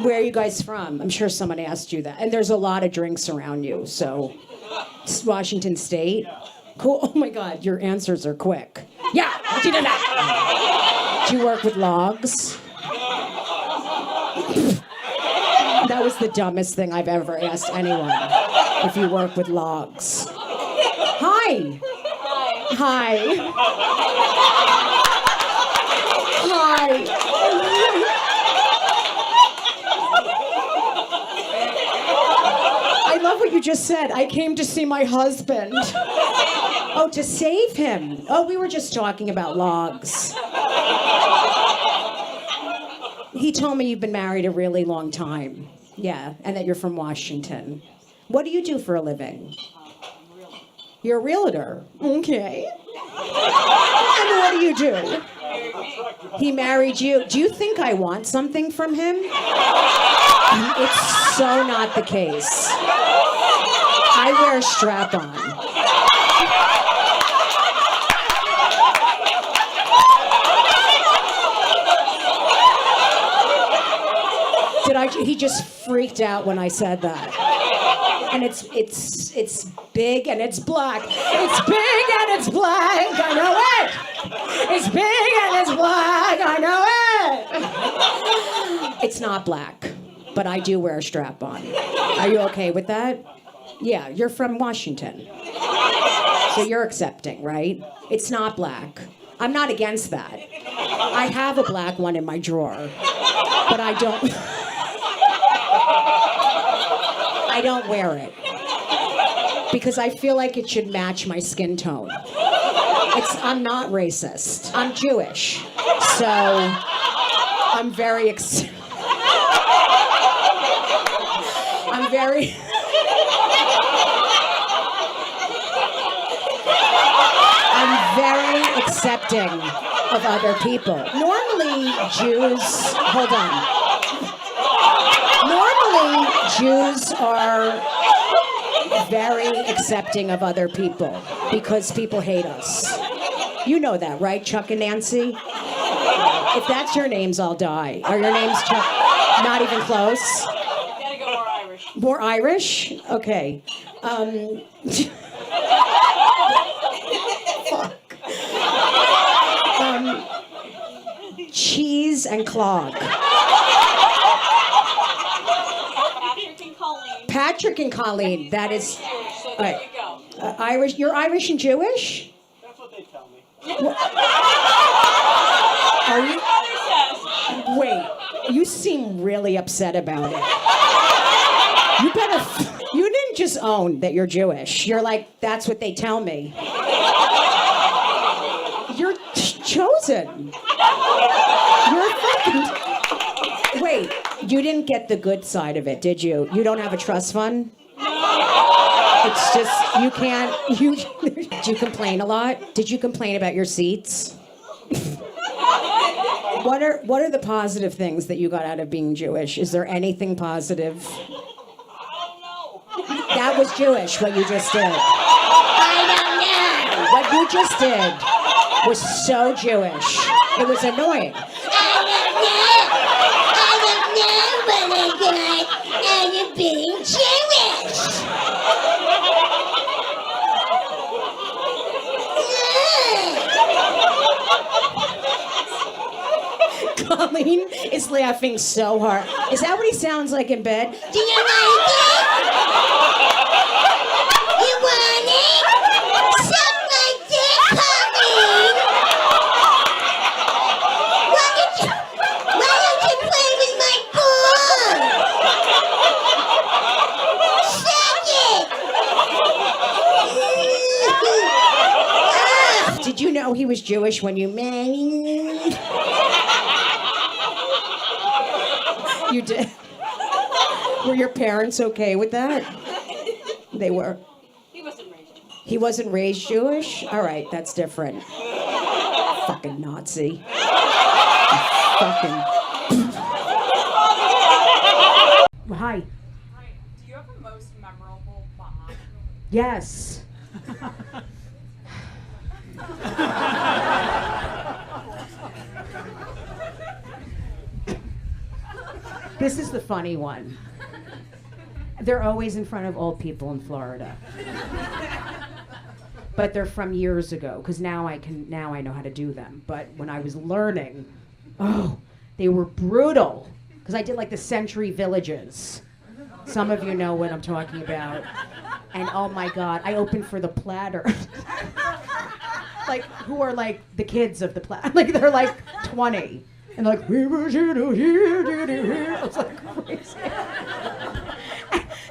Where are you guys from? I'm sure someone asked you that. And there's a lot of drinks around you, so. Washington State? Cool. Oh my God, your answers are quick. Yeah, do that. Do you work with logs? That was the dumbest thing I've ever asked anyone. If you work with logs. Hi. Hi. I love what you just said. I came to see my husband. Oh, to save him. Oh, we were just talking about logs. He told me you've been married a really long time. Yeah, and that you're from Washington. What do you do for a living? You're a realtor. Okay. And what do you do? He married you. Do you think I want something from him? It's so not the case. I wear a strap-on. He just freaked out when I said that. And it's big and it's black. It's big and it's black. I know it. It's big and it's black. I know it. It's not black, but I do wear a strap-on. Are you okay with that? Yeah, you're from Washington. So you're accepting, right? It's not black. I'm not against that. I have a black one in my drawer, but I don't wear it because I feel like it should match my skin tone. I'm not racist. I'm Jewish, so I'm very accepting of other people. Normally, Jews are very accepting of other people because people hate us. You know that, right, Chuck and Nancy? If that's your names, I'll die. Are your names Chuck? Not even close? Gotta go more Irish. More Irish? Okay. Fuck. Cheese and clog. Patrick and Colleen. That is. So there you go. Irish. You're Irish and Jewish? That's what they tell me. Are you? Wait. You seem really upset about it. You better. You didn't just own that you're Jewish. You're like, that's what they tell me. You're chosen. You're fucking. Wait, you didn't get the good side of it, did you? You don't have a trust fund? It's just, you can't, do you complain a lot? Did you complain about your seats? What are the positive things that you got out of being Jewish? Is there anything positive? I don't know. That was Jewish, what you just did. I don't know. What you just did was so Jewish. It was annoying. And you're being Jewish. Colleen is laughing so hard. Is that what he sounds like in bed? Do you like it? You want it? Something like that, Colleen. Why don't you play with my ball? Suck it. Did you know he was Jewish when you married? You did? Were your parents okay with that? They were. He wasn't raised Jewish. He wasn't raised Jewish? All right, that's different. Fucking Nazi. Fucking. Hi. Hi. Do you have a most memorable bomb? Yes. This is the funny one. They're always in front of old people in Florida. But they're from years ago, because now I know how to do them. But when I was learning, they were brutal. Because I did like the Century Villages. Some of you know what I'm talking about. And oh my God, I opened for the Platter. Like, who are like the kids of the Platter. Like, they're like 20. And they're like, we were here. It's like crazy.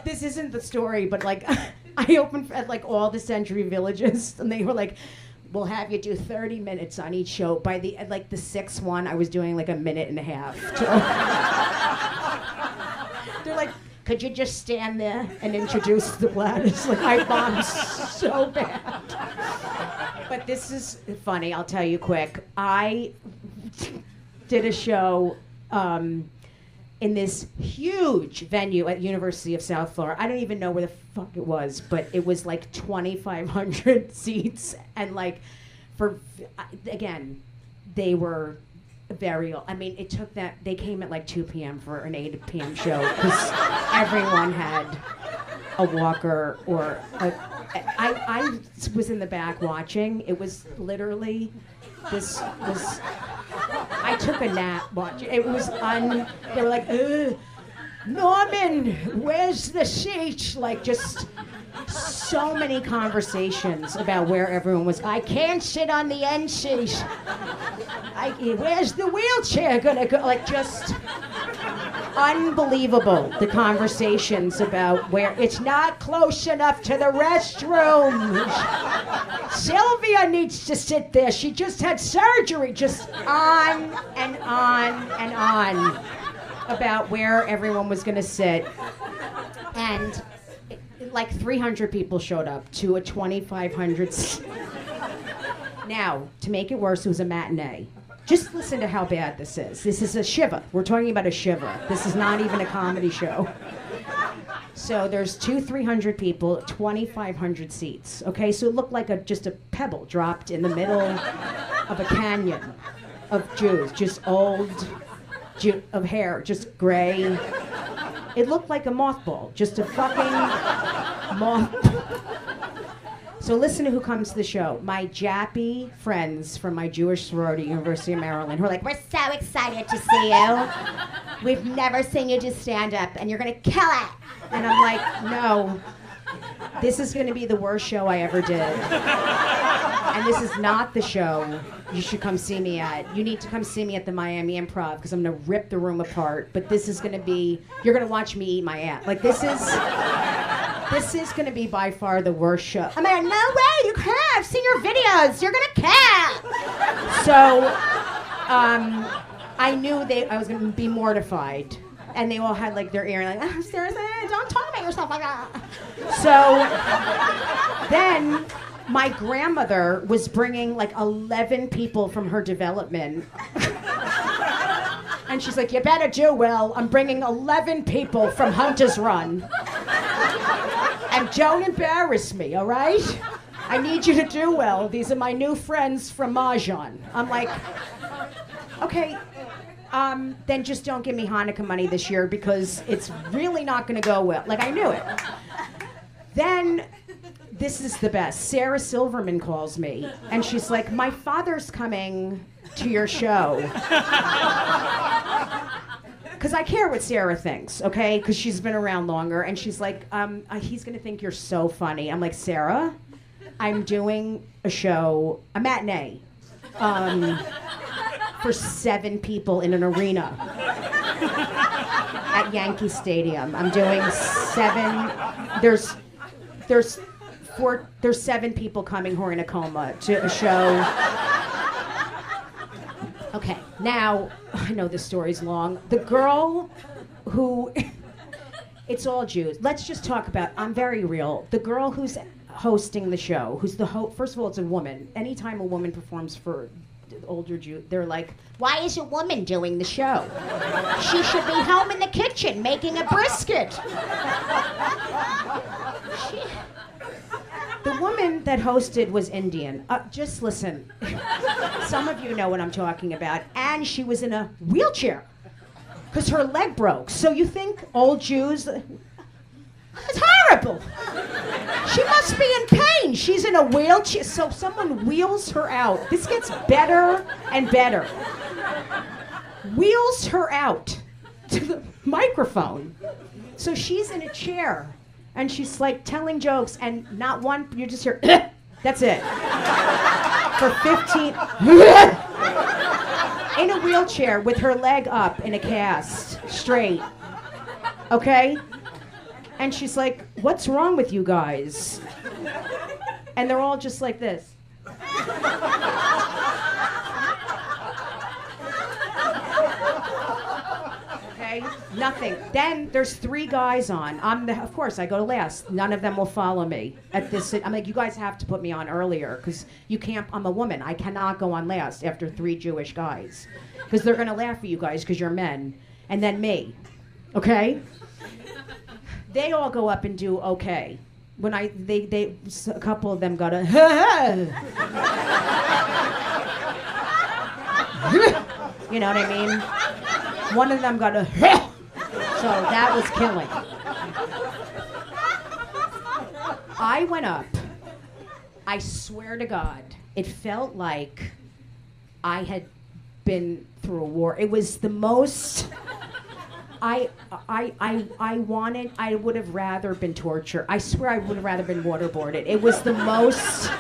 This isn't the story, but like, I opened at like all the Century Villages, and they were like, we'll have you do 30 minutes on each show. By the like the sixth one, I was doing like a minute and a half. They're like, could you just stand there and introduce the Bladders? Like, I bombed so bad. But this is funny, I'll tell you quick. I did a show in this huge venue at University of South Florida. I don't even know where the fuck it was, but it was like 2,500 seats. And like, again, they were it took that, they came at like 2 p.m. for an 8 p.m. show, because everyone had a walker or I was in the back watching. It was literally, I took a nap watching. It was they were like, Norman, where's the seat? Like, just so many conversations about where everyone was. I can't sit on the end seat. Where's the wheelchair gonna go? Like, just unbelievable, the conversations about where it's not close enough to the restroom. Sylvia needs to sit there. She just had surgery. Just on and on and on about where everyone was gonna sit. And like 300 people showed up to a 2,500. Now, to make it worse, it was a matinee. Just listen to how bad this is. This is a shiva. We're talking about a shiva. This is not even a comedy show. So there's 300 people, 2,500 seats. Okay, so it looked like just a pebble dropped in the middle of a canyon of Jews, just old, of hair, just gray. It looked like a mothball, just a fucking mothball. So listen to who comes to the show. My Jappy friends from my Jewish sorority, University of Maryland, who are like, we're so excited to see you. We've never seen you do stand-up, and you're gonna kill it. And I'm like, no, this is gonna be the worst show I ever did. And this is not the show you should come see me at. You need to come see me at the Miami Improv, because I'm gonna rip the room apart. But this is gonna be, you're gonna watch me eat my ass. Like, this is gonna be by far the worst show. I'm like, no way, you can't. I've seen your videos. You're gonna kill. So, I knew I was gonna be mortified. And they all had like their ear like, oh, seriously, don't talk about yourself like that. So then my grandmother was bringing like 11 people from her development. And she's like, you better do well. I'm bringing 11 people from Hunter's Run. And don't embarrass me, all right? I need you to do well. These are my new friends from Mahjong. I'm like, okay, then just don't give me Hanukkah money this year, because it's really not gonna go well. Like, I knew it. Then, this is the best. Sarah Silverman calls me, and she's like, my father's coming to your show. Because I care what Sarah thinks, okay? Because she's been around longer, and she's like, he's gonna think you're so funny. I'm like, Sarah, I'm doing a show, a matinee, for 7 people in an arena at Yankee Stadium. I'm doing 7. There's 7 people coming who are in a coma to a show. Okay, now I know this story's long. The girl who, it's all Jews. Let's just talk about, I'm very real. The girl who's hosting the show, who's the first of all, it's a woman. Anytime a woman performs for older Jew, they're like, why is a woman doing the show? She should be home in the kitchen making a brisket. The woman that hosted was Indian. Just listen. Some of you know what I'm talking about. And she was in a wheelchair. because her leg broke. So you think old Jews, it's horrible. She must be in pain. She's in a wheelchair. So someone wheels her out. This gets better and better. Wheels her out to the microphone. So she's in a chair and she's like telling jokes and not one, you just hear, that's it. For 15, in a wheelchair with her leg up in a cast, straight. Okay? And she's like, what's wrong with you guys? And they're all just like this. Okay? Nothing. Then there's 3 guys on. Of course, I go last. None of them will follow me at this. I'm like, you guys have to put me on earlier because you can't. I'm a woman. I cannot go on last after 3 Jewish guys because they're gonna laugh at you guys because you're men, and then me. Okay? They all go up and do okay. When a couple of them got a you know what I mean? One of them got a so that was killing. I went up. I swear to God, it felt like I had been through a war. It was the most. I would have rather been tortured. I swear I would have rather been waterboarded. It was the most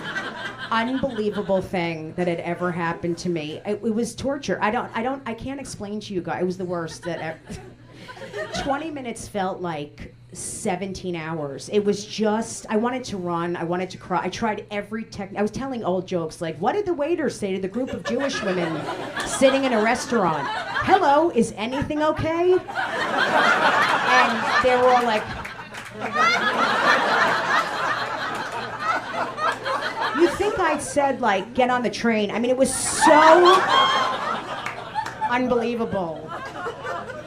unbelievable thing that had ever happened to me. It was torture. I can't explain to you guys. It was the worst that ever. 20 minutes felt like 17 hours. It was just, I wanted to run, I wanted to cry. I tried every technique. I was telling old jokes like, what did the waiter say to the group of Jewish women sitting in a restaurant? Hello, is anything okay? And they were all like, you think I'd said like, get on the train. I mean, it was so unbelievable.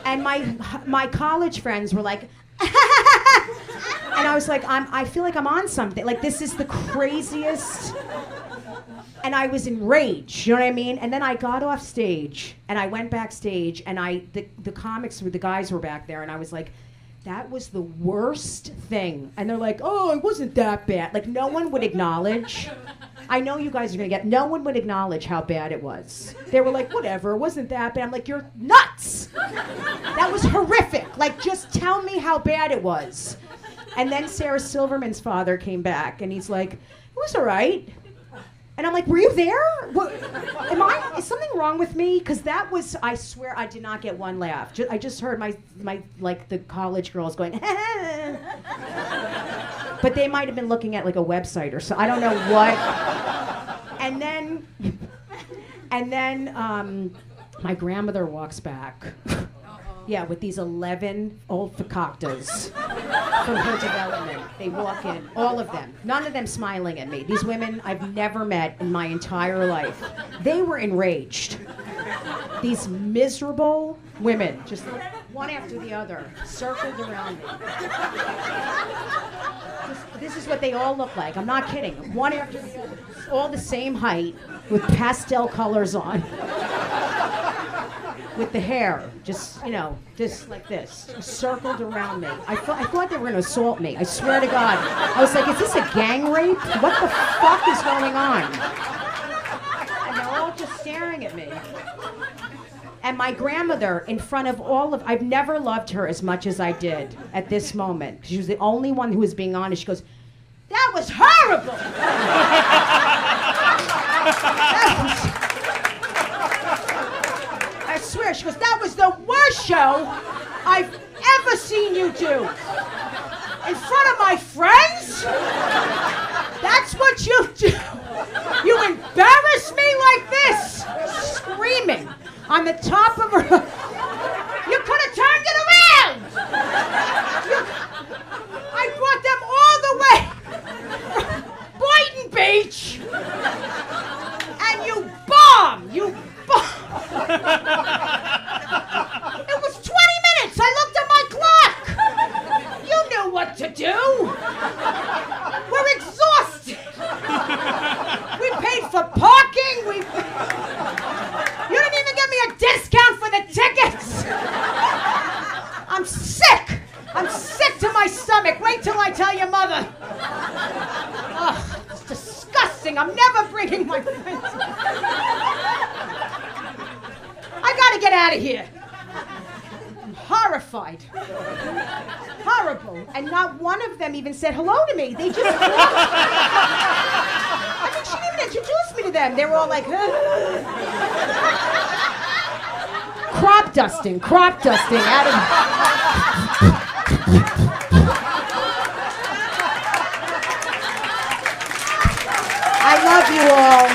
And my college friends were like, and I was like, I feel like I'm on something. Like, this is the craziest. And I was enraged, you know what I mean? And then I got off stage, and I went backstage, and the comics, the guys were back there, and I was like, that was the worst thing. And they're like, oh, it wasn't that bad. Like, no one would acknowledge. I know you guys are gonna no one would acknowledge how bad it was. They were like, whatever, it wasn't that bad. I'm like, you're nuts. That was horrific. Like, just tell me how bad it was. And then Sarah Silverman's father came back, and he's like, it was all right. And I'm like, were you there? What, is something wrong with me? Because that was, I swear, I did not get one laugh. I just heard my like the college girls going, but they might have been looking at like a website or so. I don't know what. And then my grandmother walks back. Yeah, with these 11 old fakaktas from her development. They walk in, all of them. None of them smiling at me. These women I've never met in my entire life. They were enraged. These miserable women, just one after the other, circled around me. This is what they all look like. I'm not kidding. One after the other. All the same height, with pastel colors on. With the hair, just, you know, just like this, circled around me. I thought they were gonna assault me. I swear to God. I was like, is this a gang rape? What the fuck is going on? And they're all just staring at me. And my grandmother, in front of I've never loved her as much as I did at this moment. She was the only one who was being honest. She goes, that was horrible! I swear, she goes, that was the worst show I've ever seen you do. In front of my friends? That's what you do. You embarrass me like this. Screaming on the top of her. You could have turned it around. I brought them all the way from Boynton Beach. And you bombed. You bombed. It was 20 minutes. I looked at my clock. You knew what to do. We're exhausted. We paid for parking. You didn't even give me a discount for the ticket. I'm sick to my stomach. Wait till I tell your mother. Ugh, it's disgusting. I'm never bringing my friends. I gotta get out of here. I'm horrified. Horrible. And not one of them even said hello to me. They just I mean, she didn't even introduce me to them. They were all like, crop dusting out of I love you all.